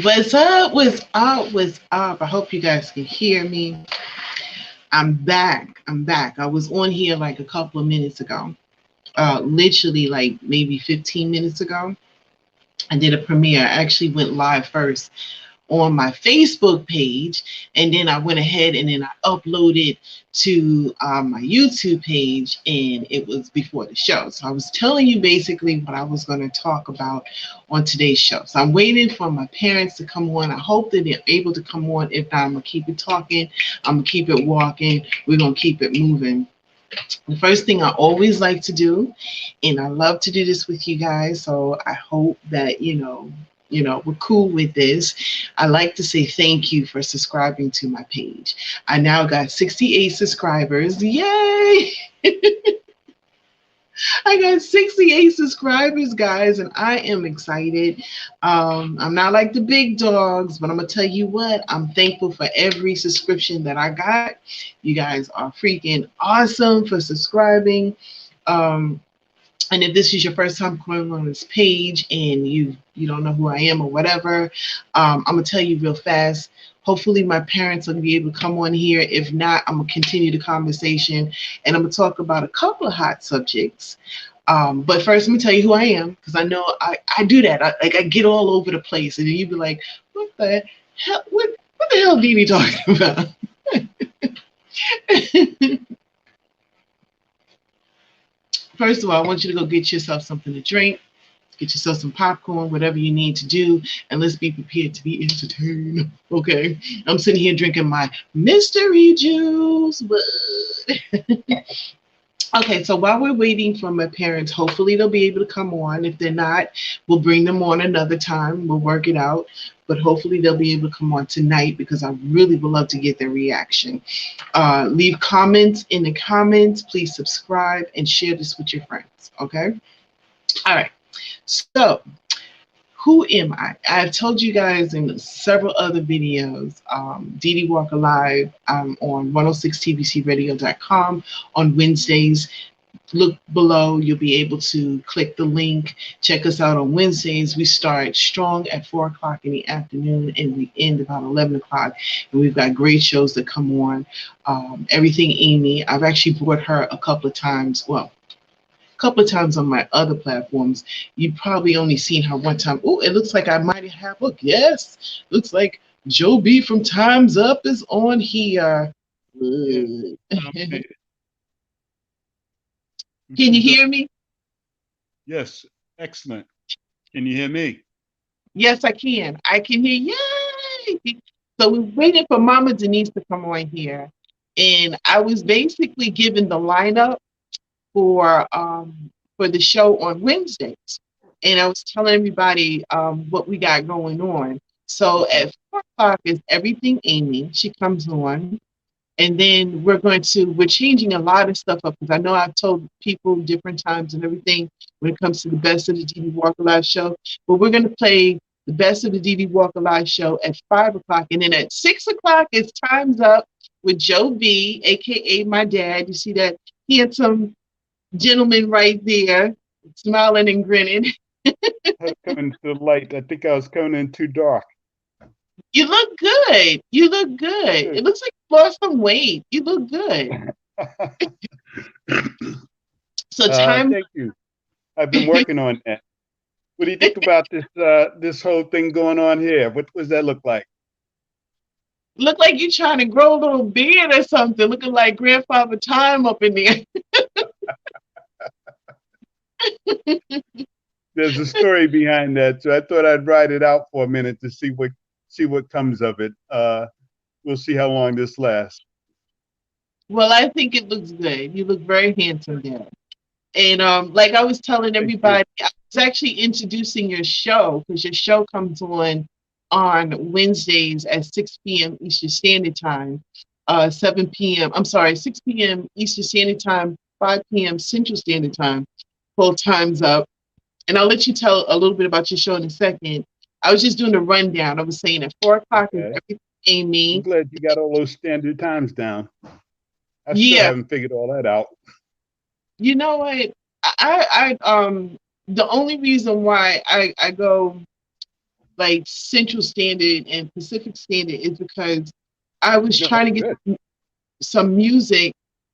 What's up? What's up? What's up? I hope you guys can hear me. I'm back. I'm back. I was on here like a couple of minutes ago. Literally like maybe 15 minutes ago. I did a premiere. I actually went live first on my Facebook page, and then I went ahead and then I uploaded to my YouTube page, and it was before the show. So I was telling you basically what I was going to talk about on today's show. So I'm waiting for my parents to come on. I hope that they're able to come on. If not, I'm gonna keep it talking. I'm gonna keep it walking. We're gonna keep it moving. The first thing I always like to do, and I love to do this with you guys, so I hope that we're cool with this. I like to say thank you for subscribing to my page. I now got 68 subscribers. Yay! I got 68 subscribers, guys, and I am excited. I'm not like the big dogs, but I'm gonna tell you what, I'm thankful for every subscription that I got. You guys are freaking awesome for subscribing. Um, and if this is your first time coming on this page and you don't know who I am or whatever, I'm gonna tell you real fast. Hopefully my parents will be able to come on here. If not, I'm gonna continue the conversation and I'm gonna talk about a couple of hot subjects. But first, let me tell you who I am, because I know I do that. I get all over the place, and then you'd be like, "What the hell? What the hell, Dee Dee talking about?" First of all, I want you to go get yourself something to drink, get yourself some popcorn, whatever you need to do, and let's be prepared to be entertained. Okay, I'm sitting here drinking my mystery juice. Okay, so while we're waiting for my parents, hopefully they'll be able to come on. If they're not, we'll bring them on another time. We'll work it out. But hopefully they'll be able to come on tonight because I really would love to get their reaction. Leave comments in the comments. Please subscribe and share this with your friends. Okay? All right. So, who am I? I've told you guys in several other videos, Dee Dee Walker Live. I'm on 106tbcradio.com on Wednesdays. Look below, you'll be able to click the link. Check us out on Wednesdays. We start strong at 4 o'clock in the afternoon and we end about 11 o'clock. And we've got great shows that come on. Everything Amy, I've actually brought her a couple of times. Well, couple of times on my other platforms. You probably only seen her one time. Oh, it looks like I might have. Look, yes, looks like Joe B from Time's Up is on here. Yes. Can you hear me? Yes, excellent. Can you hear me? Yes, I can. I can hear. Yay! So we're waiting for Mama Denise to come on here, and I was basically given the lineup for the show on Wednesdays, and I was telling everybody what we got going on. So at 4 o'clock is Everything Amy. She comes on, and then we're changing a lot of stuff up because I know I've told people different times and everything when it comes to the best of the Dee Dee Walker Live show. But we're going to play the best of the Dee Dee Walker Live show at 5 o'clock, and then at 6 o'clock it's Time's Up with Joe B, aka my dad. You see that handsome gentleman right there, smiling and grinning. I was coming to the light. I think I was coming in too dark. You look good. You look good. It looks like you lost some weight. You look good. So time. Thank you. I've been working on that. What do you think about this whole thing going on here? What does that look like? Look like you're trying to grow a little beard or something, looking like Grandfather Time up in there. There's a story behind that, so I thought I'd ride it out for a minute to see what comes of it. We'll see how long this lasts. Well, I think it looks good. You look very handsome there. And like I was telling everybody, I was actually introducing your show because your show comes on Wednesdays at 6 p.m. Eastern Standard Time, 7 p.m. I'm sorry, 6 p.m. Eastern Standard Time, 5 p.m. Central Standard Time. Full Time's Up. And I'll let you tell a little bit about your show in a second. I was just doing a rundown. I was saying at 4 o'clock is Everything Amy. I'm glad you got all those standard times down. I still haven't figured all that out. You know what? I the only reason why I go like Central Standard and Pacific Standard is because I was No, trying that's to get good. some music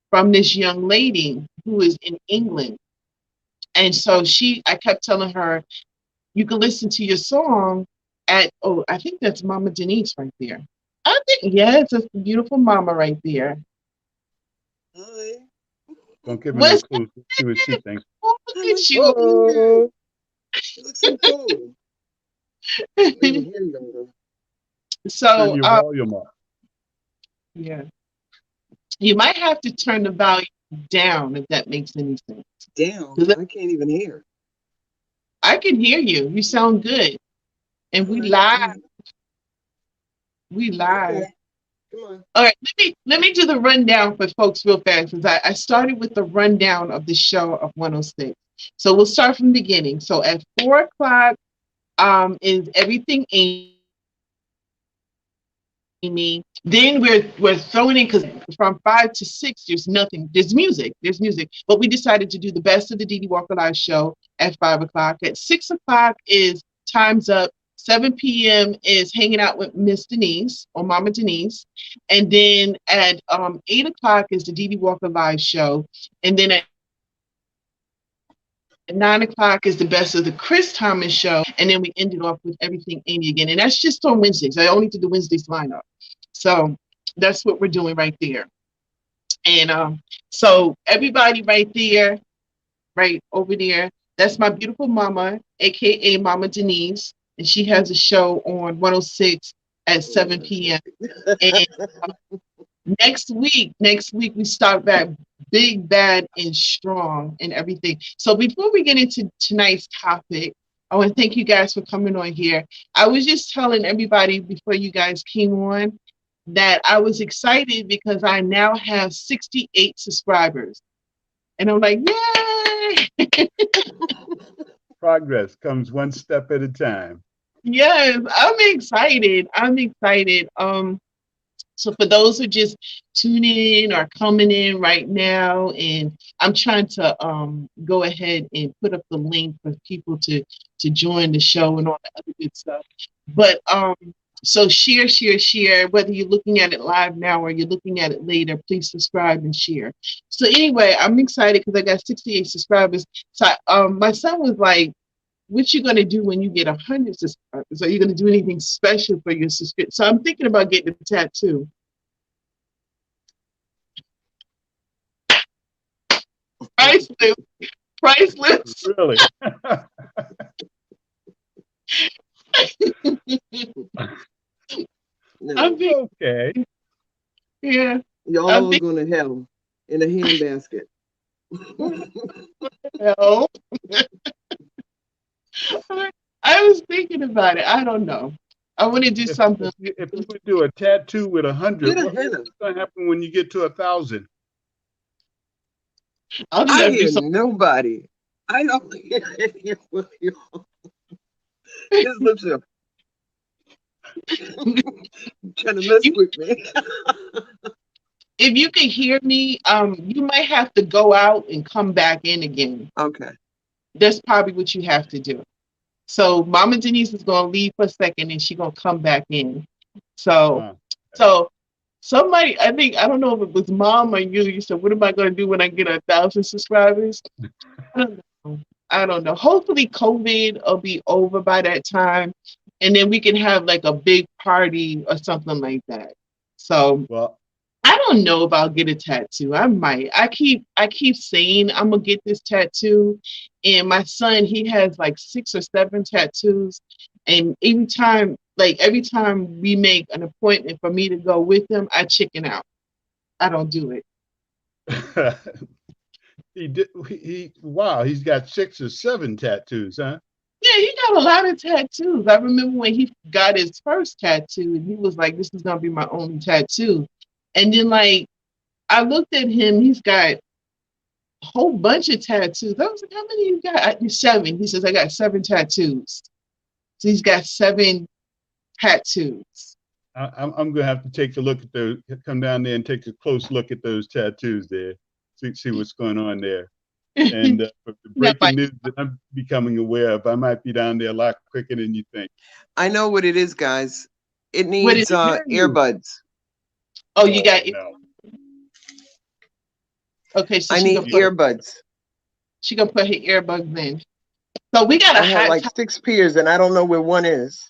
from this young lady who is in England. And so I kept telling her, you can listen to your song at, oh, I think that's Mama Denise right there. I think, yeah, it's a beautiful mama right there. Hi. Don't give her no What's clues. See what she thinks. oh, look I at like your you. hair. You look so cool. Maybe hair younger. Turn So, your volume up. yeah, you might have to turn the volume down if that makes any sense. Down. 'Cause I can't even hear. I can hear you. You sound good. And All we right. live. All right. We live. Okay. Come on. All right, let me do the rundown for folks real fast because I started with the rundown of the show of 106. So we'll start from the beginning. So at 4 o'clock is everything Amy. Then we're throwing in because from 5 to 6 there's music, but we decided to do the best of the Dee Dee Walker Live show at 5 o'clock. At 6 o'clock is Time's Up. 7 p.m. is hanging out with Miss Denise or Mama Denise, and then at 8 o'clock is the Dee Dee Walker Live show, and then at 9 o'clock is the best of the Chris Thomas show, and then we ended off with everything Amy again, and that's just on Wednesdays. I only did the Wednesdays lineup, so that's what we're doing right there. And so everybody right there, right over there, that's my beautiful mama, aka Mama Denise, and she has a show on 106 at 7 p.m. And next week we start back big, bad, and strong and everything. So before we get into tonight's topic, I want to thank you guys for coming on here. I was just telling everybody before you guys came on that I was excited because I now have 68 subscribers. And I'm like, yay! Progress comes one step at a time. Yes, I'm excited. I'm excited. So for those who just tuning in or coming in right now, and I'm trying to go ahead and put up the link for people to join the show and all the other good stuff. But so share, whether you're looking at it live now or you're looking at it later, please subscribe and share. So anyway, I'm excited because I got 68 subscribers. So my son was like, what you gonna do when you get 100 subscribers? Are you gonna do anything special for your subscription? So I'm thinking about getting a tattoo. Priceless, priceless. Really? No. I'm thinking, Okay. yeah, Y'all I'm all going to hell in a handbasket. thinking, hell. I was thinking about it. I don't know. I want to do If, something. if you would do a tattoo with 100, Get a what's henna. going to happen when you get to 1,000? I'll just I have to do hear something. nobody. I don't hear you. His lips are trying to mess You, with me. if you can hear me, you might have to go out and come back in again. Okay. That's probably what you have to do. So Mama Denise is gonna leave for a second and she's gonna come back in. So Uh, so somebody, I think, I don't know if it was mom or you said, what am I gonna do when I get 1,000 subscribers? I don't know. I don't know. Hopefully COVID will be over by that time and then we can have like a big party or something like that. So well, I don't know if I'll get a tattoo. I might. I keep saying I'm gonna get this tattoo, and my son, he has like 6 or 7 tattoos, and every time we make an appointment for me to go with him, I chicken out. I don't do it. he did. Wow, he's got 6 or 7 tattoos, huh? Yeah, he got a lot of tattoos. I remember when he got his first tattoo, and he was like, "This is gonna be my only tattoo," and then like I looked at him, he's got whole bunch of tattoos. I was like, how many you got? 7. He says, I got 7 tattoos. So he's got 7 tattoos. I'm going to have to take a look at those. Come down there and take a close look at those tattoos there. See what's going on there. And for the That breaking news that I'm becoming aware of, I might be down there a lot quicker than you think. I know what it is, guys. It What needs is earbuds. Oh, you got no. okay. So I she need gonna put earbuds. her earbuds in. So we got a I have hot like 6 pairs, and I don't know where one is.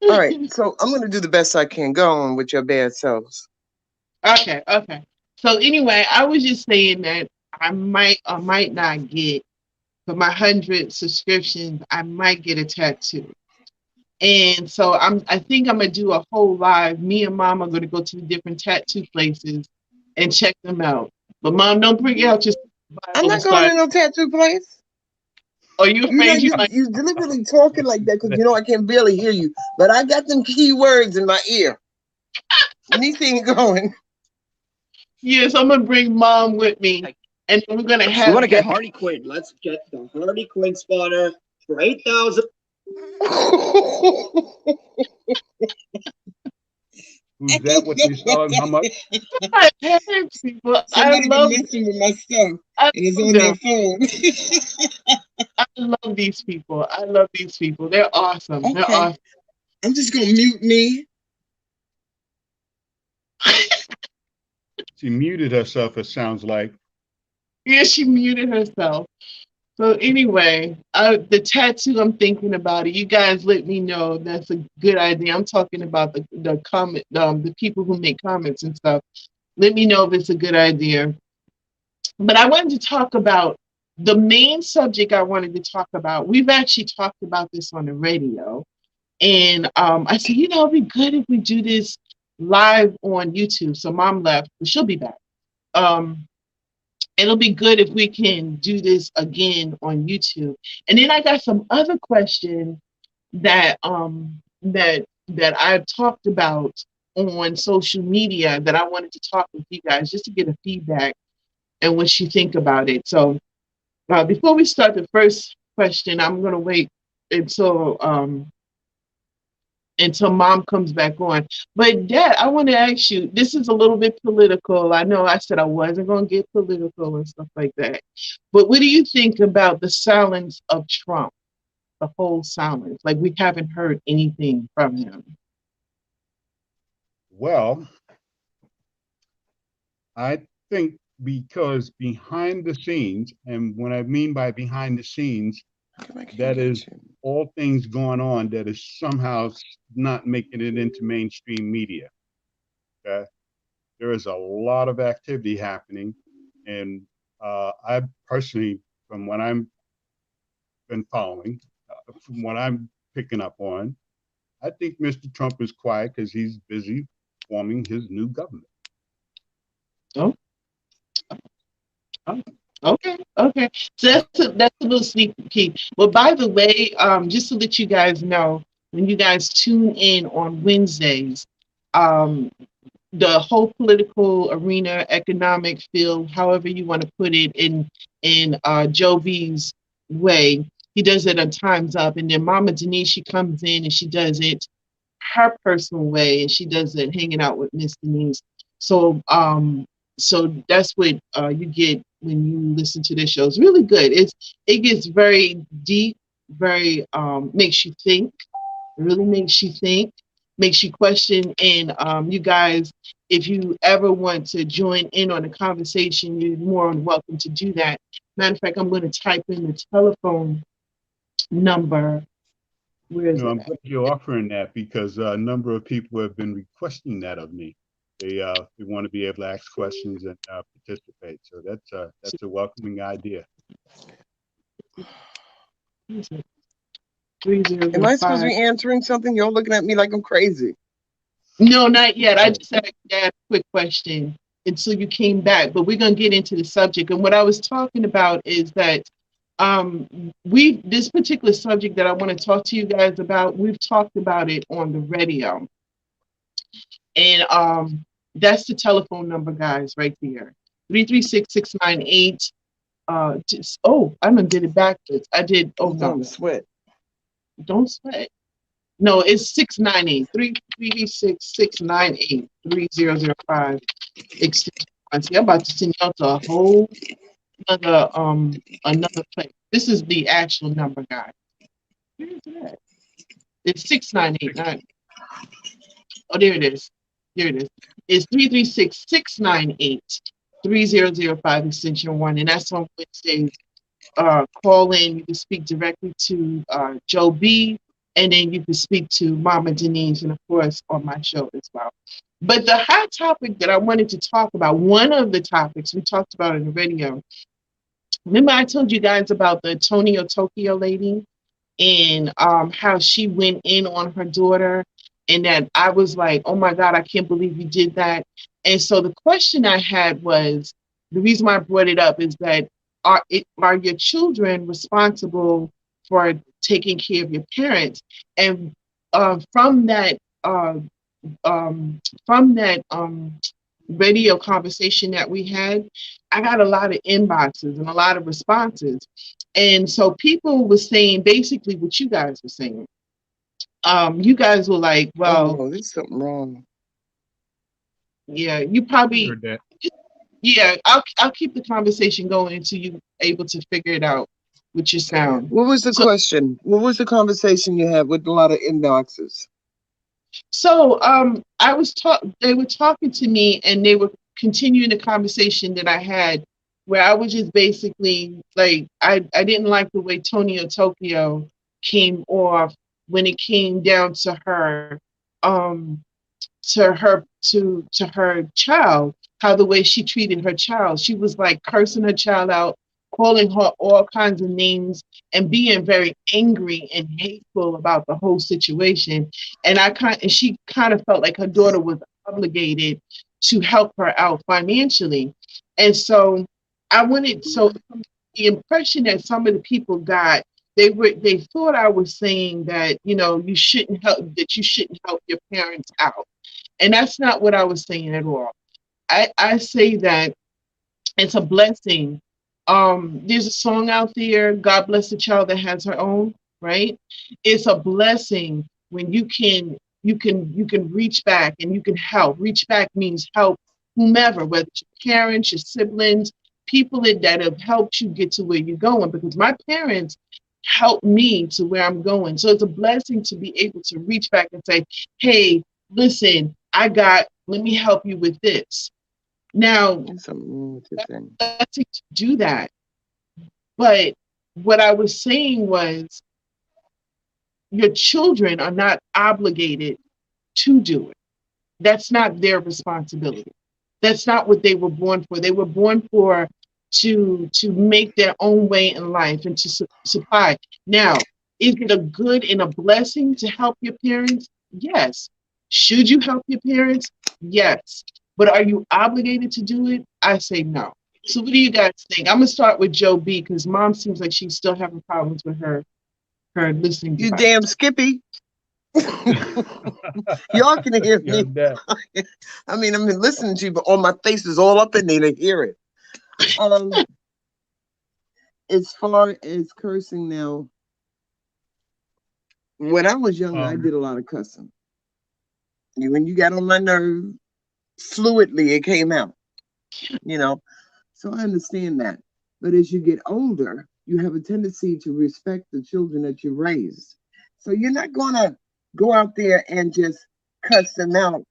All right, so I'm gonna do the best I can. Go on with your bad selves. Okay, okay. So anyway, I was just saying that I might or might not get for my 100 subscriptions. I might get a tattoo, and so I think I'm gonna do a whole live. Me and Mom are gonna go to the different tattoo places and check them out. But Mom, don't bring out your I'm Bible not and going start. to no tattoo place. Are you You know, afraid you might? you deliberately talking like that because you know I can barely hear you. But I got them key words in my ear. Denise ain't going. Yes, I'm gonna bring Mom with me, and we're gonna have. You want to get Hardy Quinn? Let's get the Hardy Quinn spotter for 8,000. Who's that? What they selling? How much? My parents, people, Somebody been messing with my stuff, I and it's love on them. their phone. I love these people. I love these people. They're awesome. They're Okay, awesome. I'm just gonna mute me. She muted herself, it sounds like. Yeah, she muted herself. So anyway, the tattoo, I'm thinking about it. You guys let me know if that's a good idea. I'm talking about the comment, the people who make comments and stuff. Let me know if it's a good idea. But I wanted to talk about the main subject I wanted to talk about. We've actually talked about this on the radio. And I said, it'd be good if we do this live on YouTube. So Mom left, but she'll be back. It'll be good if we can do this again on YouTube. And then I got some other questions that I've talked about on social media that I wanted to talk with you guys just to get a feedback and what you think about it. So before we start the first question, I'm gonna wait until Mom comes back on. But Dad, I want to ask you, this is a little bit political. I know I said I wasn't going to get political and stuff like that. But what do you think about the silence of Trump? The whole silence. Like we haven't heard anything from him. Well, I think because behind the scenes, and when I mean by behind the scenes, that is all things going on that is somehow not making it into mainstream media. Okay? There is a lot of activity happening, and I personally, from what I've been following, from what I'm picking up on, I think Mr. Trump is quiet because he's busy forming his new government. Oh, oh, okay. So that's a little sneak peek. Well, by the way, just to let you guys know, when you guys tune in on Wednesdays, the whole political arena, economic field, however you want to put it, in Joe V's way. He does it on Time's Up, and then Mama Denise, she comes in and she does it her personal way, and she does it hanging out with Miss Denise. So so that's what you get when you listen to this show. It's really good. It gets very deep, very makes you think. It really makes you think, makes you question. And you guys, if you ever want to join in on the conversation, you're more than welcome to do that. Matter of fact, I'm going to type in the telephone number. Where is it? I'm glad you're offering that because a number of people have been requesting that of me. They want to be able to ask questions and participate. So that's a welcoming idea. Am I supposed to be answering something? You're looking at me like I'm crazy. No, not yet. I just had a quick question until you came back, but we're going to get into the subject. And what I was talking about is that this particular subject that I want to talk to you guys about, we've talked about it on the radio. And that's the telephone number, guys, right there. 336-698. I'm gonna did it backwards. I did. Oh no, Don't sweat. Don't sweat. No, it's 698 336 698 3005 extension See, I'm about to send you out to a whole another place. This is the actual number, guys. Where is it at? It's 698. Not, oh, there it is. There it is. It's 336-698-3005 extension 1, and that's on Wednesdays. Call in. You can speak directly to Joe B, and then you can speak to Mama Denise, and of course on my show as well. But the hot topic that I wanted to talk about, one of the topics we talked about in the radio. Remember, I told you guys about the Toni Tokyo lady and how she went in on her daughter, and that I was like, oh my God, I can't believe you did that. And so the question I had was, the reason why I brought it up is that are your children responsible for taking care of your parents? And from that from that radio conversation that we had, I got a lot of inboxes and a lot of responses. And so people were saying basically what you guys were saying. You guys were like, well, oh, there's something wrong. Yeah, you probably Heard that. Yeah, I'll keep the conversation going until you're able to figure it out with your sound. What was the question? What was the conversation you had with a lot of inboxes? So they were talking to me, and they were continuing the conversation that I had, where I was just basically like, I didn't like the way Toni Tokyo came off when it came down to her to her child, how the way she treated her child. She was like cursing her child out, calling her all kinds of names, and being very angry and hateful about the whole situation. And she kind of felt like her daughter was obligated to help her out financially. And so the impression that some of the people got, they thought I was saying that, you shouldn't help your parents out. And that's not what I was saying at all. I say that it's a blessing. There's a song out there, God bless the child that has her own, right? It's a blessing when you can reach back and you can help. Reach back means help whomever, whether it's your parents, your siblings, people that have helped you get to where you're going, because my parents helped me to where I'm going. So it's a blessing to be able to reach back and say, hey, listen, let me help you with this. Now, that's a blessing to do that. But what I was saying was, your children are not obligated to do it. That's not their responsibility. That's not what they were born for. They were born for to make their own way in life and to supply. Now, is it a good and a blessing to help your parents? Yes. Should you help your parents? Yes. But are you obligated to do it? I say no. So what do you guys think? I'm gonna start with Joe B, because Mom seems like she's still having problems with her listening You device. damn Skippy. Y'all can hear me. I mean, I'm listening to you, but all my face is all up in there to hear it. As far as cursing now, when I was younger, I did a lot of cussing. When you got on my nerves, fluidly it came out, So I understand that. But as you get older, you have a tendency to respect the children that you raised. So you're not going to go out there and just cuss them out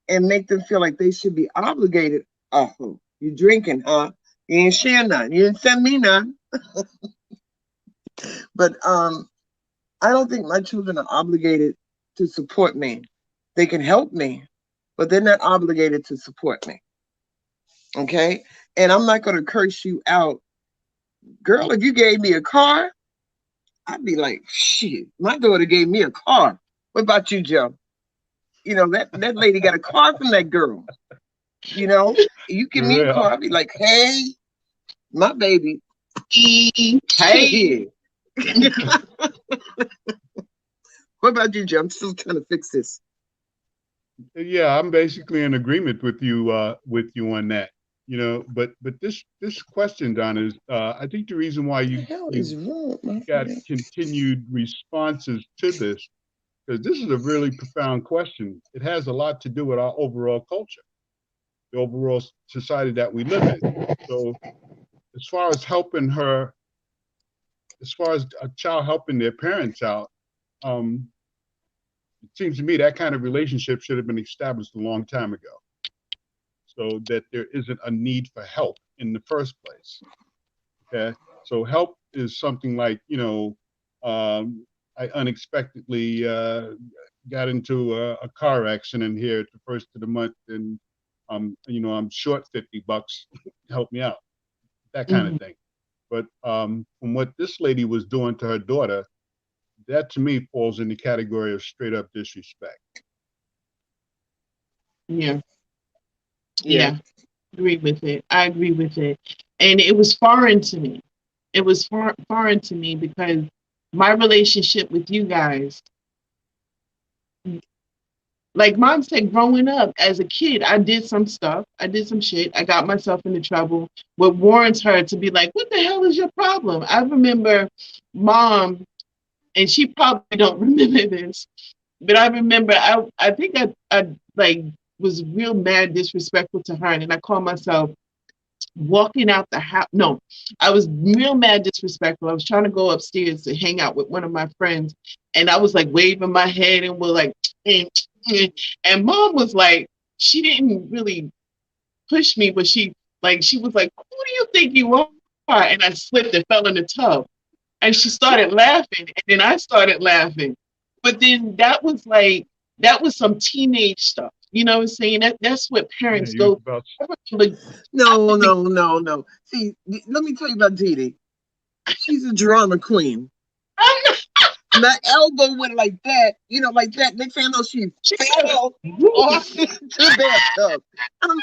and make them feel like they should be obligated. Oh, you drinking, huh? You ain't share none. You didn't send me none. But I don't think my children are obligated to support me. They can help me, but they're not obligated to support me. Okay? And I'm not going to curse you out. Girl, if you gave me a car, I'd be like, shit, my daughter gave me a car. What about you, Joe? That lady got a car from that girl. You give me a car, I'd be like, hey, my baby. Hey. What about you, Joe? I'm still trying to fix this. Yeah, I'm basically in agreement with you on that. But this question, Don, is I think the reason why you got continued responses to this, because this is a really profound question. It has a lot to do with our overall culture. the overall society that we live in. So as far as helping her, as far as a child helping their parents out, it seems to me that kind of relationship should have been established a long time ago, so that there isn't a need for help in the first place. Okay, so help is something like, you know, I unexpectedly got into a car accident here at the first of the month, and you know, I'm short $50. Help me out, that kind of thing. But from what this lady was doing to her daughter, that to me falls in the category of straight up disrespect. Yeah. Yeah. Agree with it. I agree with it. And it was foreign to me. It was foreign to me because my relationship with you guys, like Mom said, growing up as a kid, I did some stuff. I did some shit. I got myself into trouble. What warrants her to be like, what the hell is your problem? I remember Mom, and she probably don't remember this, but I remember I think I like was real mad, disrespectful to her, and I called myself walking out the house. No, I was real mad, disrespectful. I was trying to go upstairs to hang out with one of my friends, and I was like waving my head and was like, and Mom was like, she didn't really push me, but she was like, who do you think you are? And I slipped and fell in the tub, and she started laughing, and then I started laughing. But then that was some teenage stuff. You know what I'm saying? That's what parents go through. No. See, let me tell you about Dee Dee. She's a drama queen. My elbow went like that, you know, like that. Next thing I know, she fell off into the bathtub. I'm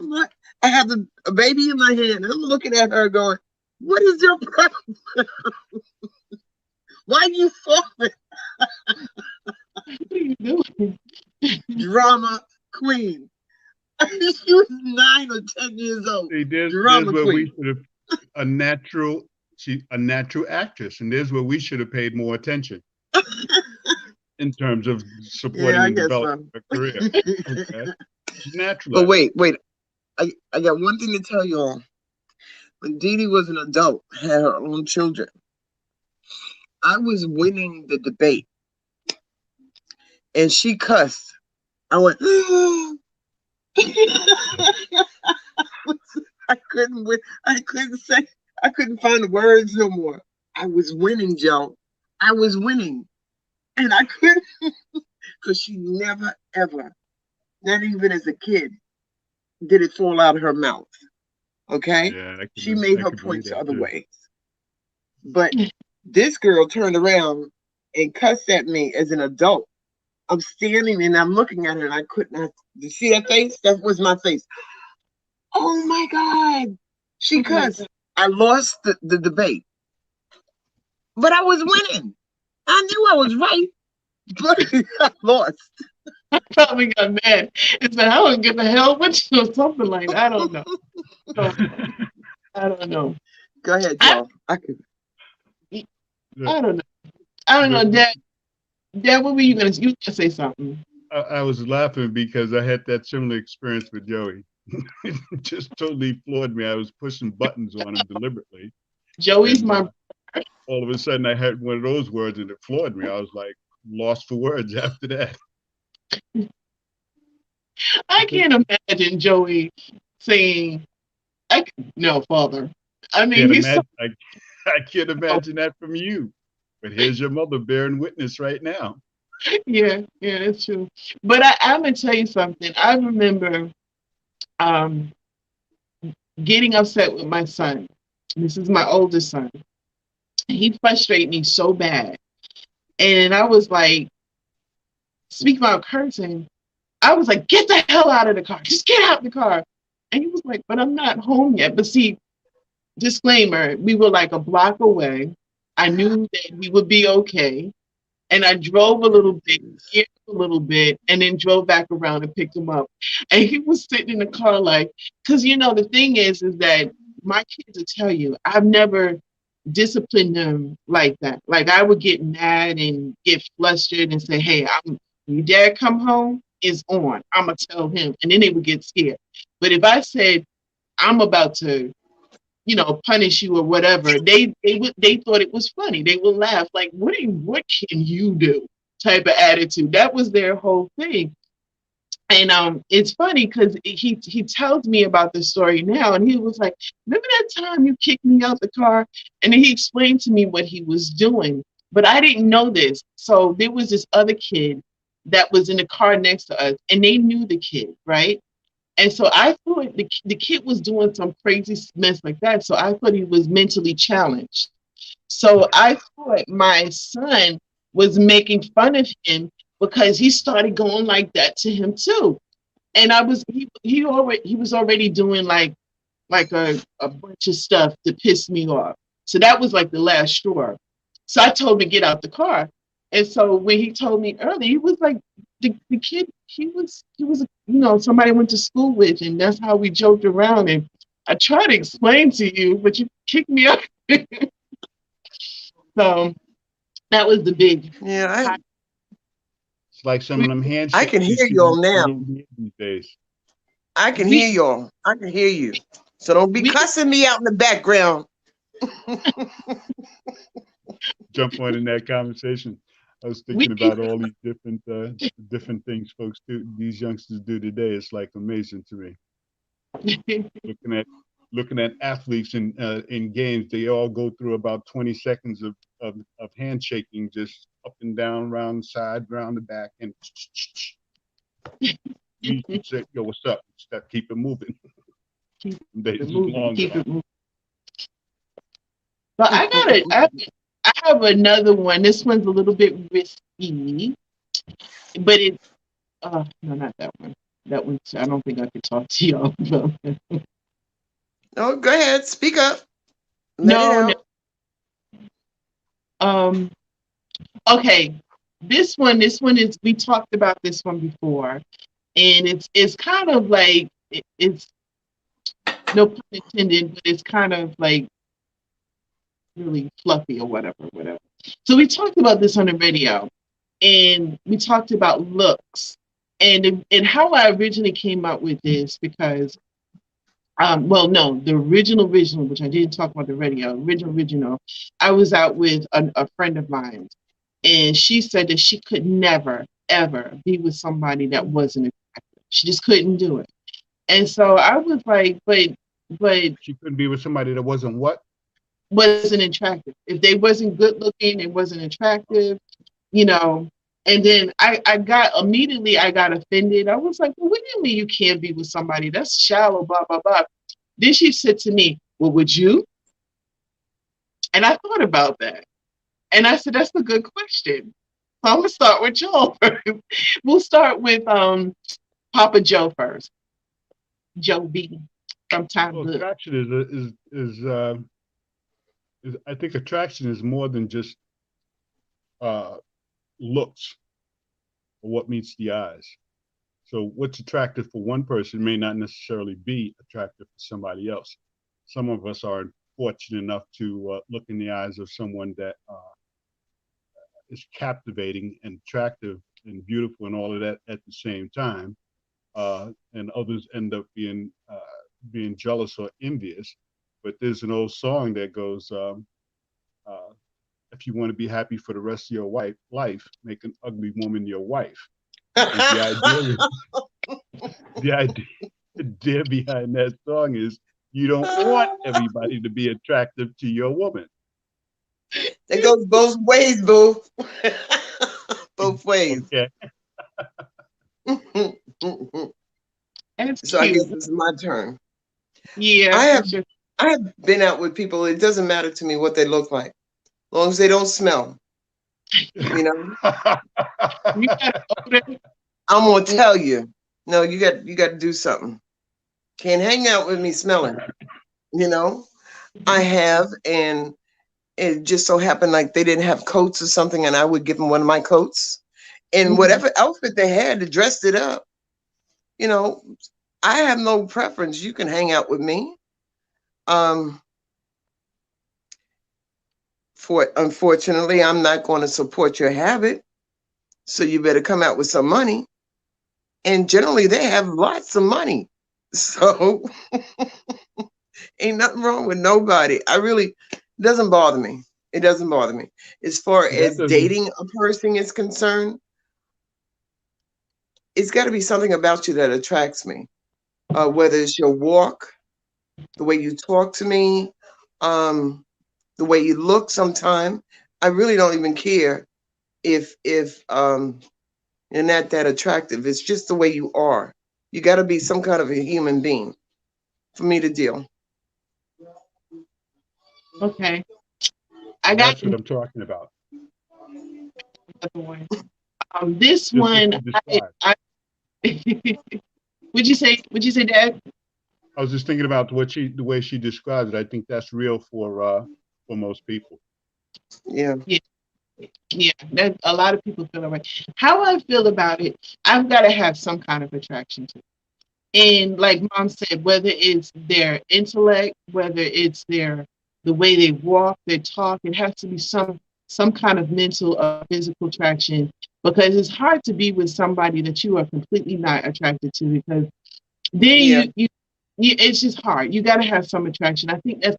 like, I have a baby in my hand, and I'm looking at her going, what is your problem? Why are you falling? What are you doing? Drama queen. She was 9 or 10 years old. See, there's Drama where queen. we should have a natural actress, and there's where we should have paid more attention in terms of supporting and developing her career. Okay. Natural. But wait. I got one thing to tell you all. When Dee Dee was an adult, had her own children, I was winning the debate, and she cussed. I went, I couldn't win. I couldn't find the words no more. I was winning, Joe. I was winning. And I couldn't, because she never, ever, not even as a kid, did it fall out of her mouth. Okay? Yeah, she made her points other ways. But this girl turned around and cussed at me as an adult. I'm standing and I'm looking at her, and I could not. You see that face? That was my face. Oh my God. She cussed. I lost the debate. But I was winning. I knew I was right, but I lost. I probably got mad and said, I don't give a hell with you, or something like that. I don't know. I don't know. Go ahead, Joe. I don't know. Dad, what were you gonna say something? I was laughing because I had that similar experience with Joey. It just totally floored me. I was pushing buttons on him deliberately. Joey's my all of a sudden I had one of those words and it floored me. I was like lost for words after that. I can't imagine Joey saying, no, Father. I mean, I can't imagine that from you. But here's your mother bearing witness right now. Yeah, that's true. But I'm gonna tell you something. I remember getting upset with my son. This is my oldest son. He frustrated me so bad. And I was like, speak about cursing, I was like, get the hell out of the car. Just get out of the car. And he was like, but I'm not home yet. But see, disclaimer, we were like a block away. I knew that we would be okay. And I drove a little bit, and then drove back around and picked him up. And he was sitting in the car like, because, you know, the thing is that my kids will tell you, I've never disciplined them like that. Like I would get mad and get flustered and say, hey, your dad come home, is on, I'm gonna tell him, and then they would get scared. But if I said I'm about to, you know, punish you or whatever, they thought it was funny. They would laugh like, what can you do? Type of attitude. That was their whole thing. And it's funny because he tells me about the story now, and he was like, "Remember that time you kicked me out the car?" And then he explained to me what he was doing, but I didn't know this. So there was this other kid that was in the car next to us, and they knew the kid, right? And so I thought the kid was doing some crazy mess like that. So I thought he was mentally challenged. So I thought my son was making fun of him because he started going like that to him too. And he was already doing like a bunch of stuff to piss me off. So that was like the last straw. So I told him to get out the car. And so when he told me earlier, he was like the kid, he was you know, somebody I went to school with, and that's how we joked around. And I tried to explain to you, but you kicked me out. So that was the big. Yeah, It's like some of them handshakes. I can hear y'all now. These days. I can hear y'all. I can hear you. So don't be cussing me out in the background. Jump on in that conversation. I was thinking about all these different things folks do, these youngsters do today. It's like amazing to me. looking at athletes in games, they all go through about 20 seconds of handshaking, just up and down, round the side, round the back, and you say, "Yo, what's up?" Stop, keep it moving. Keep it moving. But I have another one. This one's a little bit risky, but no, not that one. That one, I don't think I could talk to y'all about. No, go ahead, speak up. Let it out. Okay, this one is, we talked about this one before, and it's kind of like it's no pun intended, but it's kind of like really fluffy or whatever. So we talked about this on the radio, and we talked about looks, and how I originally came up with this because, well, no, the original, which I didn't talk about the radio, original, I was out with a friend of mine, and she said that she could never, ever be with somebody that wasn't attractive. She just couldn't do it. And so I was like, but she couldn't be with somebody that wasn't what? Wasn't attractive. If they wasn't good looking, it wasn't attractive, you know. And then I got offended. I was like, well, what do you mean you can't be with somebody that's shallow, blah, blah, blah. Then she said to me, well, would you? And I thought about that. And I said, that's a good question. So I'm going to start with Joe first. We'll start with Papa Joe first. Joe B. from Time Good. Attraction is I think attraction is more than just looks or what meets the eyes. So what's attractive for one person may not necessarily be attractive for somebody else. Some of us are fortunate enough to look in the eyes of someone that is captivating and attractive and beautiful and all of that at the same time. And others end up being jealous or envious. But there's an old song that goes, if you want to be happy for the rest of your life, make an ugly woman your wife. The idea behind that song is you don't want everybody to be attractive to your woman. It goes both ways, boo. Both ways. Okay. So I guess it's my turn. Yeah. I have been out with people. It doesn't matter to me what they look like, as long as they don't smell. You know. I'm gonna tell you. No, you got to do something. Can't hang out with me smelling. You know. I have, and it just so happened like they didn't have coats or something, and I would give them one of my coats, and whatever outfit they had to dress it up. You know, I have no preference. You can hang out with me. Unfortunately, I'm not going to support your habit, so you better come out with some money. And generally they have lots of money. So ain't nothing wrong with nobody. It doesn't bother me. It doesn't bother me. As far as dating a person is concerned, it's got to be something about you that attracts me. Whether it's your walk, the way you talk to me, the way you look sometime. I really don't even care if you're not that attractive. It's just the way you are. You got to be some kind of a human being for me to deal. Okay. That's what I'm talking about. One. This one, would you say, Dad? I was just thinking about the way she described it. I think that's real for most people. Yeah. Yeah, that a lot of people feel that way. How I feel about it, I've got to have some kind of attraction to it. And like Mom said, whether it's their intellect, whether it's the way they walk, their talk, it has to be some kind of mental or physical attraction, because it's hard to be with somebody that you are completely not attracted to, because then you it's just hard. You got to have some attraction. I think that's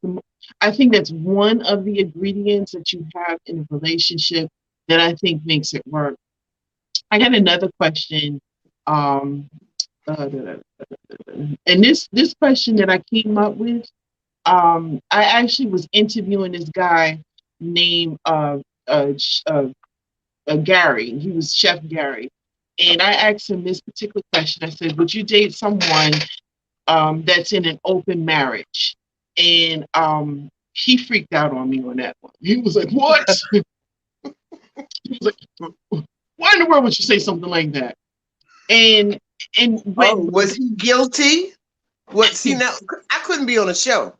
one of the ingredients that you have in a relationship that I think makes it work. I got another question. And this question that I came up with, I actually was interviewing this guy named Gary. He was Chef Gary, and I asked him this particular question. I said, "Would you date someone that's in an open marriage?" And he freaked out on me on that one. He was like, "What?" He was like, "Why in the world would you say something like that?" And was he guilty? See, now I couldn't be on a show,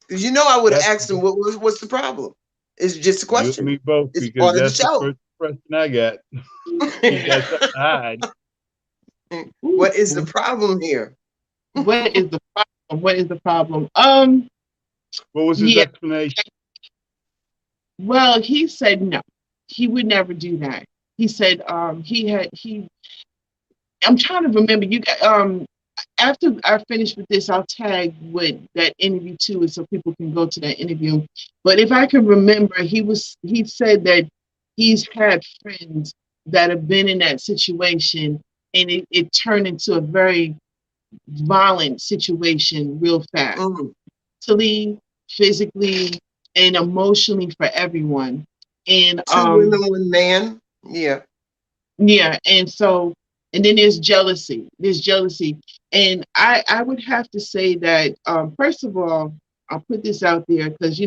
because I would have asked him what's the problem. It's just a question. You and me both, it's because part that's of the show. The first question I get. You got something to hide. What is the problem here? What is the problem? What is the problem? What was his explanation? Well, he said no, he would never do that. He said I'm trying to remember. You got after I finish with this, I'll tag what that interview too, so people can go to that interview. But if I can remember, he said that he's had friends that have been in that situation, and it turned into a very violent situation real fast, mentally, physically, and emotionally for everyone. And two women, one man. Yeah. And then there's jealousy. And I would have to say that first of all, I'll put this out there because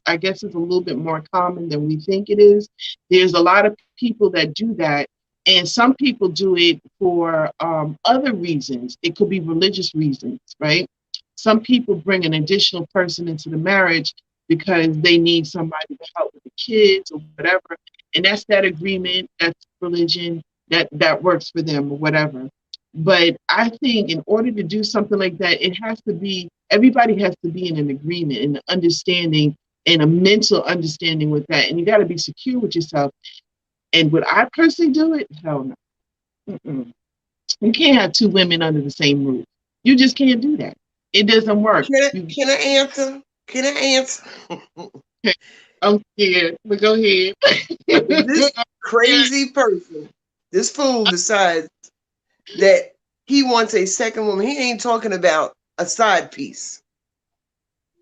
I guess it's a little bit more common than we think it is. There's a lot of people that do that, and some people do it for other reasons. It could be religious reasons, right? Some people bring an additional person into the marriage because they need somebody to help with the kids or whatever, and that's that agreement, that's religion, that works for them or whatever. But I think in order to do something like that, everybody has to be in an agreement and an understanding and a mental understanding with that, and you got to be secure with yourself. And would I personally do it? Hell no. You can't have two women under the same roof. You just can't do that. It doesn't work. Can I answer? Can I answer? I'm scared, but go ahead. This crazy person, this fool, decides that he wants a second woman. He ain't talking about a side piece,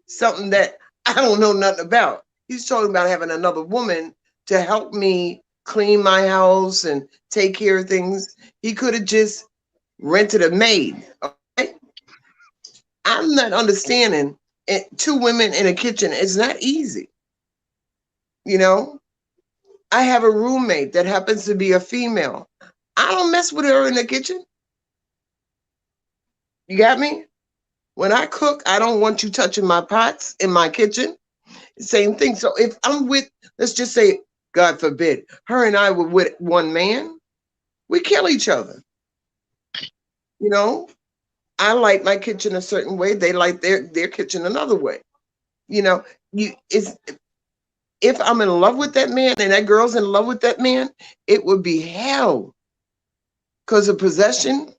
something that I don't know nothing about. He's talking about having another woman to help me clean my house and take care of things. He could have just rented a maid. Okay? I'm not understanding. Two women in a kitchen is not easy. I have a roommate that happens to be a female. I don't mess with her in the kitchen. You got me? When I cook, I don't want you touching my pots in my kitchen. Same thing. So if I'm with, let's just say, God forbid, her and I were with one man, we kill each other. I like my kitchen a certain way. They like their kitchen another way. If I'm in love with that man and that girl's in love with that man, it would be hell. Because of possession,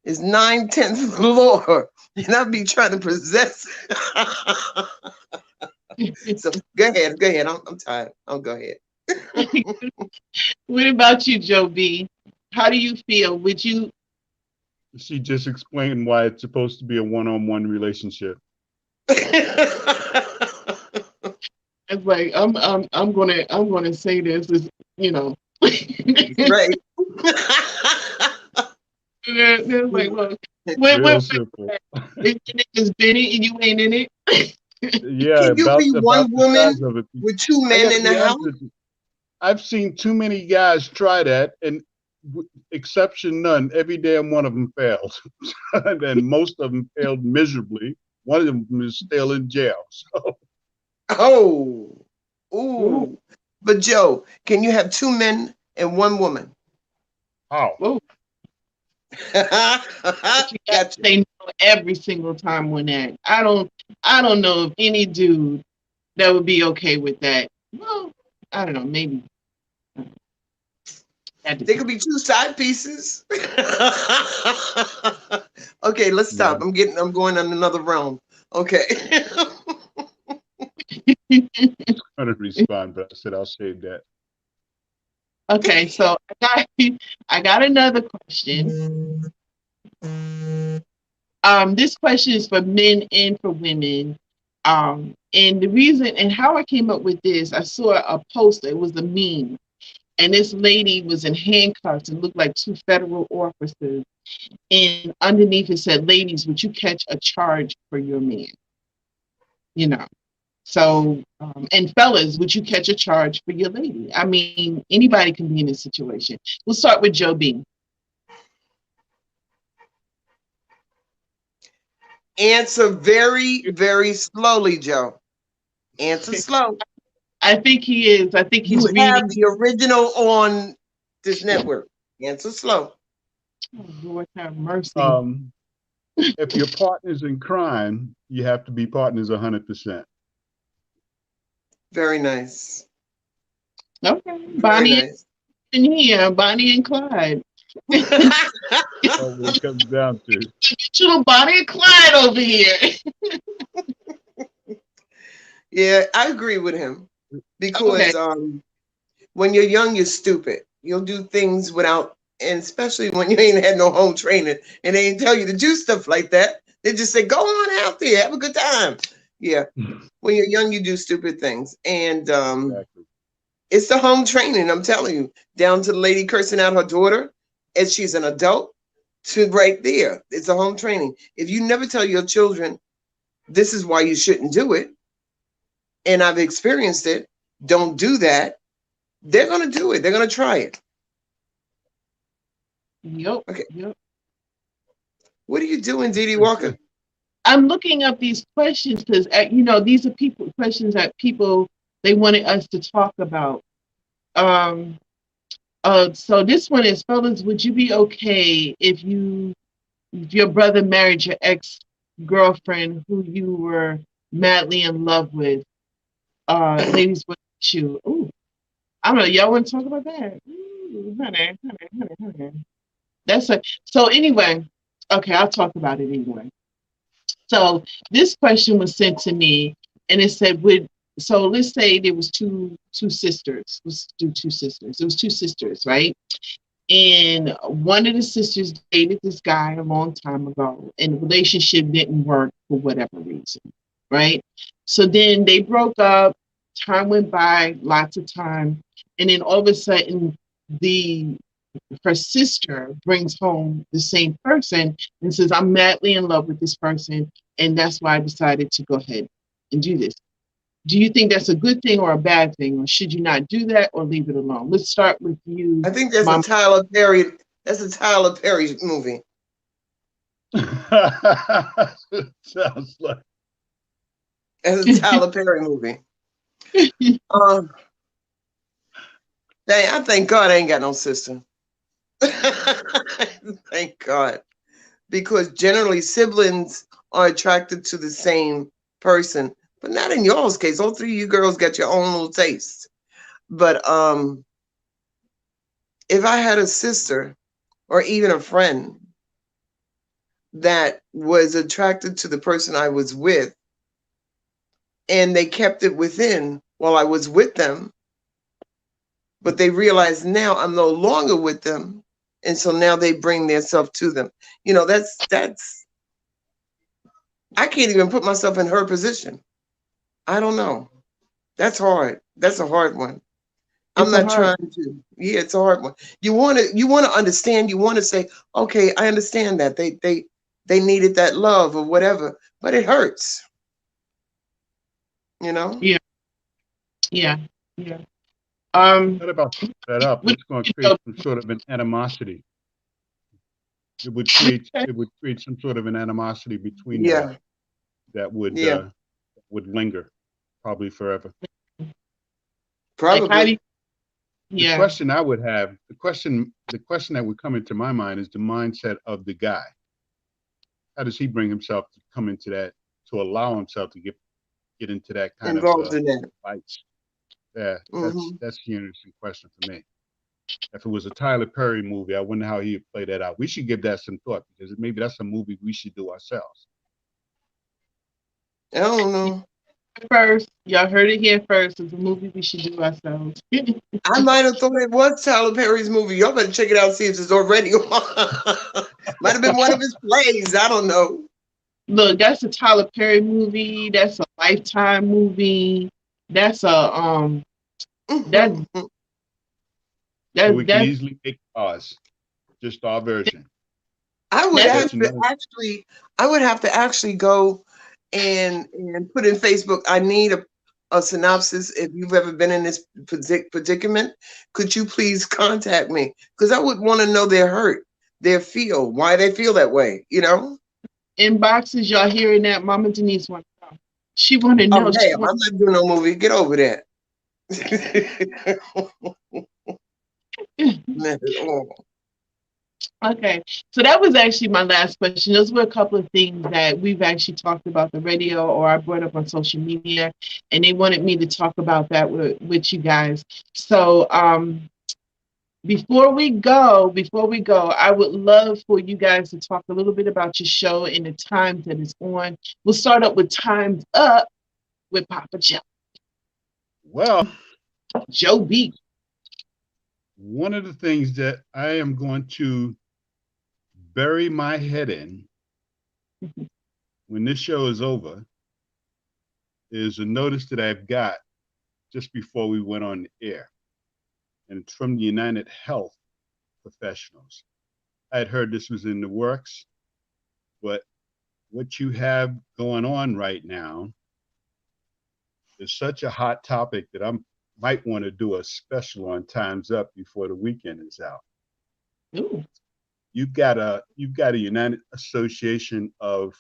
is 9/10 law, and I'll be trying to possess. So go ahead. I'm tired. I'll go ahead. What about you, Joe B? How do you feel? Would you? She just explained why it's supposed to be a one-on-one relationship. It's like I'm gonna say this is Right. They're like, look, Real simple. if your name is Benny and you ain't in it. Yeah, Can you be one the woman size of it. with two I men gotta in the be honest house? with you. I've seen too many guys try that, and exception none. Every damn one of them failed, and most of them failed miserably. One of them is still in jail. So. Oh, Ooh, ooh. But Joe, can you have two men and one woman? How? ooh. But you gotta Gotcha. say no every single time on that. I don't know of any dude that would be okay with that. Well, I don't know, maybe. They could be two side pieces. Okay, let's stop. Yeah. I'm going on another realm. Okay. I'm gonna respond, but I said I'll save that. Okay, so I got another question. This question is for men and for women. And the reason and how I came up with this, I saw a post. It was a meme, and this lady was in handcuffs and looked like two federal officers. And underneath it said, "Ladies, would you catch a charge for your man?" You know. So, and fellas, would you catch a charge for your lady? I mean, anybody can be in this situation. We'll start with Joe B. Answer very, very slowly, Joe. Answer slow. I think he is. I think You he's have reading. the original on this network. Answer slow. Oh, Lord have mercy. If your partner's in crime, you have to be partners 100%. Very nice. Okay, Very Bonnie nice. and here, Bonnie and Clyde. That's what it comes down to. Little Bonnie and Clyde over here. Yeah, I agree with him Okay. because when you're young, you're stupid. You'll do things without, and especially when you ain't had no home training and they ain't tell you to do stuff like that. They just say, "Go on out there, have a good time." Yeah, when you're young, you do stupid things, and Exactly. it's the home training. I'm telling you, down to the lady cursing out her daughter as she's an adult, to right there. It's a home training. If you never tell your children this is why you shouldn't do it, and I've experienced it, don't do that, they're going to do it. They're going to try it. Yep. Okay. Yep. What are you doing, Dee Walker? I'm looking up these questions because these are questions that people they wanted us to talk about. So this one is, fellas, would you be okay if your brother married your ex-girlfriend who you were madly in love with? Ladies, what you? Ooh, I don't know. Y'all want to talk about that? Ooh, honey. So anyway. Okay, I'll talk about it anyway. So this question was sent to me, and it said, so let's say there was two sisters. Let's do two sisters. It was two sisters, right? And one of the sisters dated this guy a long time ago, and the relationship didn't work for whatever reason, right? So then they broke up. Time went by, lots of time, and then all of a sudden, her sister brings home the same person and says, "I'm madly in love with this person, and that's why I decided to go ahead and do this." Do you think that's a good thing or a bad thing, or should you not do that or leave it alone? Let's start with you, I think that's Mom. a Tyler Perry. That's a Tyler Perry movie. Sounds like. That's a Tyler Perry movie. Dang, I thank God I ain't got no sister. Thank God. Because generally siblings are attracted to the same person, but not in y'all's case. All three of you girls got your own little taste. But if I had a sister or even a friend that was attracted to the person I was with, and they kept it within while I was with them, but they realize now I'm no longer with them, and so now they bring their self to them. You know, that's I can't even put myself in her position. I don't know. That's hard. That's a hard one. I'm not trying to. Yeah, it's a hard one. You want to understand. You want to say, okay, I understand that they needed that love or whatever, but it hurts. You know. Yeah. Yeah. Yeah. What about that up? It's going to create some sort of an animosity. It would create some sort of an animosity between them that would linger probably forever. Probably. The question I would have, the question that would come into my mind is the mindset of the guy. How does he bring himself to come into that, to allow himself to get into that kind involved of in that fights? Yeah, that's the interesting question for me. If it was a Tyler Perry movie, I wonder how he would play that out. We should give that some thought, because maybe that's a movie we should do ourselves. I don't know. First, y'all heard it here first. It's a movie we should do ourselves. I might have thought it was Tyler Perry's movie. Y'all better check it out and see if it's already on. Might have been one of his plays. I don't know. Look, that's a Tyler Perry movie. That's a Lifetime movie. That's a so we can easily make ours, just our version. I would have to actually go and put in Facebook. I need a synopsis. If you've ever been in this predicament, could you please contact me? Because I would want to know their hurt, their feel, why they feel that way. You know. Inboxes, y'all hearing that? Mama Denise wants to know. She want to know. Oh, damn, I'm not doing no movie. Get over that. Okay, so that was actually my last question. Those were a couple of things that we've actually talked about the radio, or I brought up on social media, and they wanted me to talk about that with you guys. So before we go, I would love for you guys to talk a little bit about your show and the times that it's on. We'll start up with Time's Up with Papa Joe. Well, Joe B. One of the things that I am going to bury my head in when this show is over is a notice that I've got just before we went on the air. And it's from the United Health Professionals. I had heard this was in the works, but what you have going on right now is such a hot topic that I might want to do a special on Time's Up before the weekend is out. Ooh. You've got a United Association of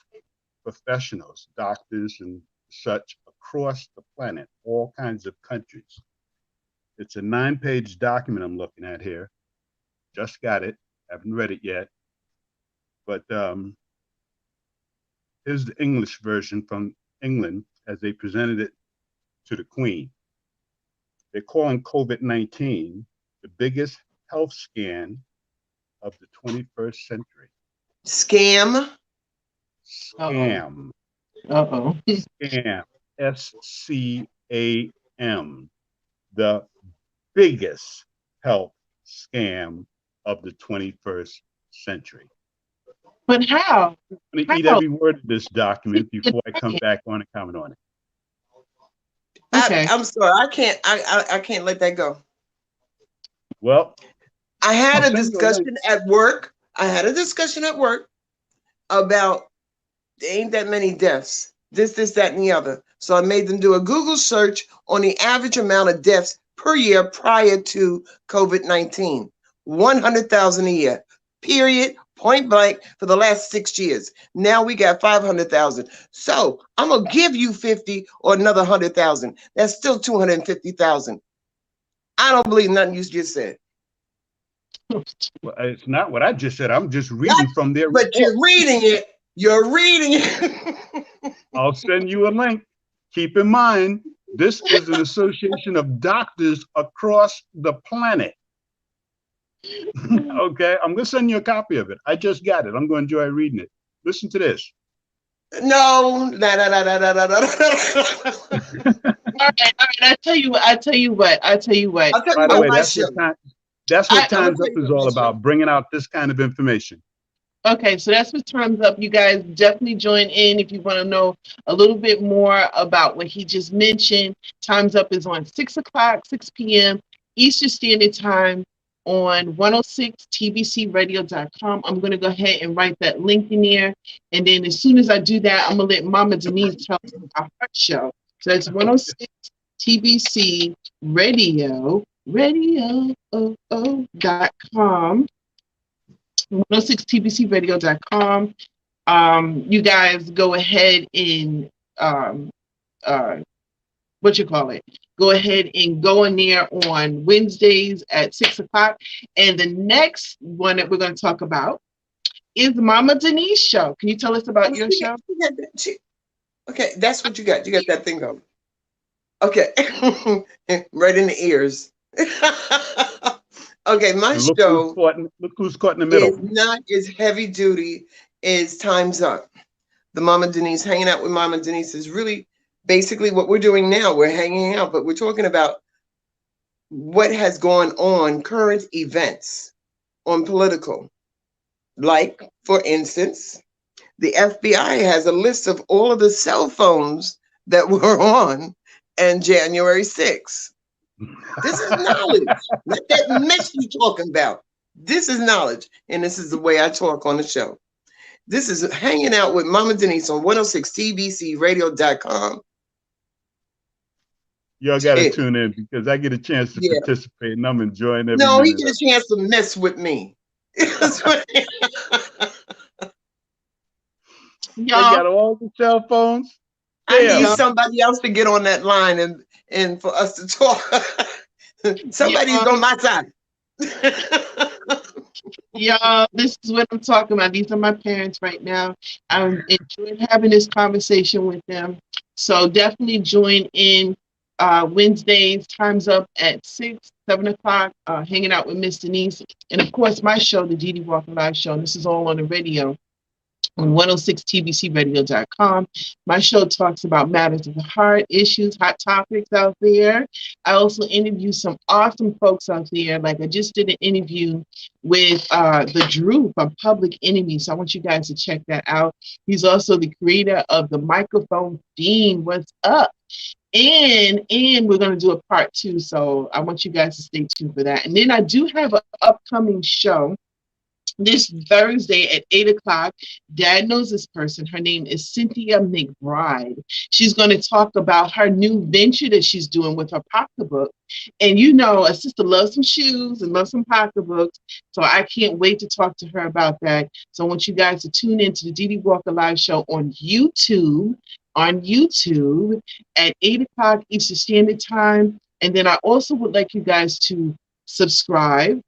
professionals, doctors and such across the planet, all kinds of countries. It's a 9-page document I'm looking at here. Just got it. Haven't read it yet. But here's the English version from England as they presented it to the Queen. They're calling COVID-19 the biggest health scam of the 21st century. Scam? Scam. Uh-oh. Scam. S-C-A-M. The biggest health scam of the 21st century. But how? I'm going to eat every word of this document before I come back on and comment on it. Okay. I'm sorry. I can't let that go. Well, I had a discussion at work. About there ain't that many deaths. This, that, and the other. So I made them do a Google search on the average amount of deaths per year prior to COVID-19. 100,000 a year. Period. Point blank for the last 6 years. Now we got 500,000. So I'm gonna give you 50 or another 100,000. That's still 250,000. I don't believe nothing you just said. Well, it's not what I just said. I'm just reading from their report. But you're reading it. You're reading it. I'll send you a link. Keep in mind, this is an association of doctors across the planet. Okay, I'm going to send you a copy of it. I just got it. I'm going to enjoy reading it. Listen to this. No. All right. I tell you what. I'll tell you By the about way, my show. that's what I'm gonna Time's tell Up you is about all my show. about, bringing out this kind of information. Okay, so that's what Time's Up. You guys definitely join in if you want to know a little bit more about what he just mentioned. Time's Up is on 6 o'clock, 6 p.m. Eastern Standard Time on 106tbcradio.com. I'm going to go ahead and write that link in there. And then as soon as I do that, I'm going to let Mama Denise tell us about her show. So it's 106 TBC radio.com. 106tbcradio.com. You guys go ahead and go ahead and go in there on Wednesdays at 6 o'clock. And the next one that we're going to talk about is Mama Denise show. Can you tell us about your show? Okay, that's what you got. You got that thing going. Okay, right in the ears. Okay, my show. Look who's caught in the middle. Is not as heavy duty as Time's Up. The Mama Denise, hanging out with Mama Denise, is really basically what we're doing now. We're hanging out, but we're talking about what has gone on, current events on political. Like, for instance, the FBI has a list of all of the cell phones that were on January 6th. This is knowledge. Not that mess you talking about. This is knowledge. And this is the way I talk on the show. This is hanging out with Mama Denise on 106tbcradio.com. Y'all got to tune in because I get a chance to participate and I'm enjoying every minute. No, he get a chance to mess with me. They got all the cell phones. I need somebody else to get on that line and for us to talk. Somebody's on my side. Y'all, this is what I'm talking about. These are my parents right now. I'm enjoying having this conversation with them. So definitely join in Wednesdays, Time's Up at 6, 7 o'clock, hanging out with Miss Denise. And of course, my show, the DDWalker Live Show, and this is all on the radio on 106tbcradio.com. My show talks about matters of the heart, issues, hot topics out there. I also interview some awesome folks out there. Like I just did an interview with the Drew from Public Enemy. So I want you guys to check that out. He's also the creator of the microphone theme. What's up? And we're going to do a part 2. So I want you guys to stay tuned for that. And then I do have an upcoming show this Thursday at 8 o'clock. Dad knows this person. Her name is Cynthia McBride. She's going to talk about her new venture that she's doing with her pocketbook. And you know, a sister loves some shoes and loves some pocketbooks. So I can't wait to talk to her about that. So I want you guys to tune in to the Dee Dee Walker Live Show on YouTube at 8 o'clock Eastern Standard Time. And then I also would like you guys to subscribe.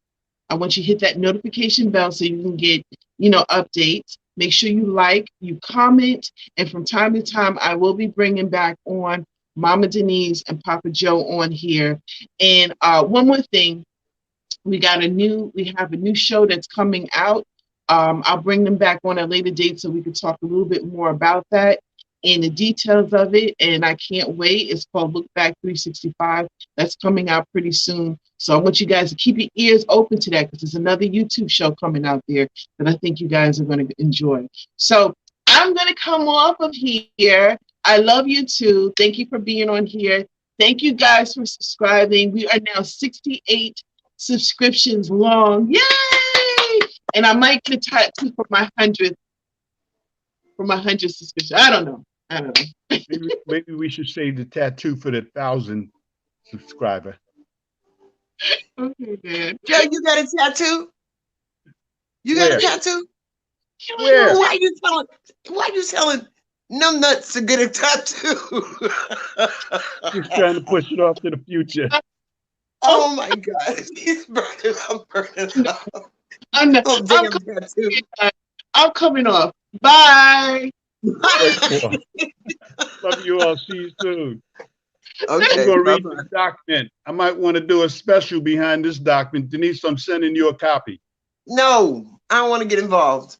I want you to hit that notification bell so you can get, updates. Make sure you like, you comment, and from time to time, I will be bringing back on Mama Denise and Papa Joe on here. And one more thing, we have a new show that's coming out. I'll bring them back on a later date so we can talk a little bit more about that and the details of it. And I can't wait. It's called Look Back 365. That's coming out pretty soon. So I want you guys to keep your ears open to that because there's another YouTube show coming out there that I think you guys are going to enjoy. So I'm going to come off of here. I love you too. Thank you for being on here. Thank you guys for subscribing. We are now 68 subscriptions long. Yay! And I might get a tattoo for my 100th. For my 100th subscription. I don't know. Maybe we should save the tattoo for the 1,000 subscriber. Okay, Dad. Joe, you got a tattoo? You got a tattoo? Where? Why you telling numbnuts to get a tattoo? He's trying to push it off to the future. Oh my God. He's burning up. I'm coming off. Bye. Love you all. See you soon. Okay. I'm going to read the document. I might want to do a special behind this document. Denise, I'm sending you a copy. No, I don't want to get involved.